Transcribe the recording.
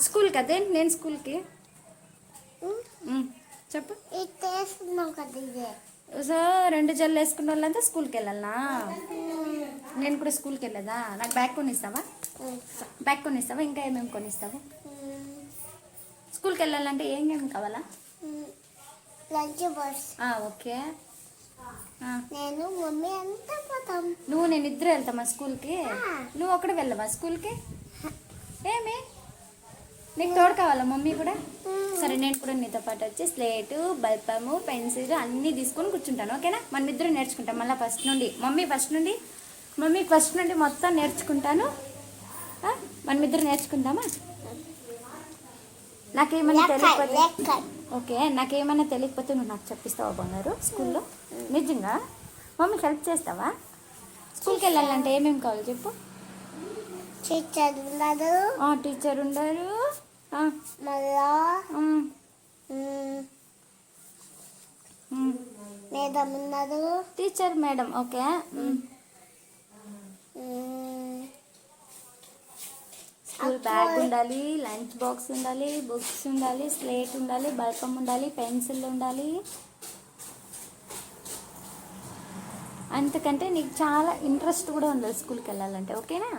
స్కూల్కి అదే నేను స్కూల్కి చెప్పు. సో 2 జల్లు వేసుకున్న వాళ్ళంతా స్కూల్కి వెళ్ళాలనా? నేను కూడా స్కూల్కి వెళ్ళదా? నాకు బ్యాగ్ కొనిస్తావా? బ్యాగ్ కొనిస్తావా? ఇంకా ఏమేమి కొనిస్తావు? స్కూల్కి వెళ్ళాలంటే ఏమేమి కావాలా? Lunch box. ఓకే. నేను మమ్మీ అంతా పోతాం. నువ్వు నేను ఇద్దరు వెళ్తామా స్కూల్కి? నువ్వు ఒకటి వెళ్ళవా స్కూల్కి? ఏమి నీకు తోడు కావాలా మమ్మీ కూడా? సరే నేను కూడా నీతో పాటు వచ్చి స్లేటు, బల్పము, పెన్సిల్ అన్నీ తీసుకొని కూర్చుంటాను. ఓకేనా? మన ఇద్దరు నేర్చుకుంటాం మళ్ళీ ఫస్ట్ నుండి. మమ్మీ ఫస్ట్ నుండి మొత్తం నేర్చుకుంటాను. మనం ఇద్దరు నేర్చుకుందామా? నాకేమన్నా తెలియకపోతే ఓకే, నాకేమన్నా తెలియకపోతే నువ్వు నాకు చెప్పిస్తావా బంగారు స్కూల్లో? నిజంగా మమ్మీకి హెల్ప్ చేస్తావా? స్కూల్కి వెళ్ళాలంటే ఏమేమి కావాలి చెప్పు. టీచర్ ఉన్నారు. టీచర్ ఉండరు. మేడం ఉన్నారు. Teacher madam. Okay. School bag ఉండాలి, లంచ్ బాక్స్ ఉండాలి, బుక్స్ ఉండాలి, స్లేట్ ఉండాలి, బల్పం ఉండాలి, పెన్సిల్ ఉండాలి. అంతకంటే నీకు చాలా ఇంట్రెస్ట్ కూడా ఉండాలి స్కూల్కి వెళ్ళాలంటే. ఓకేనా?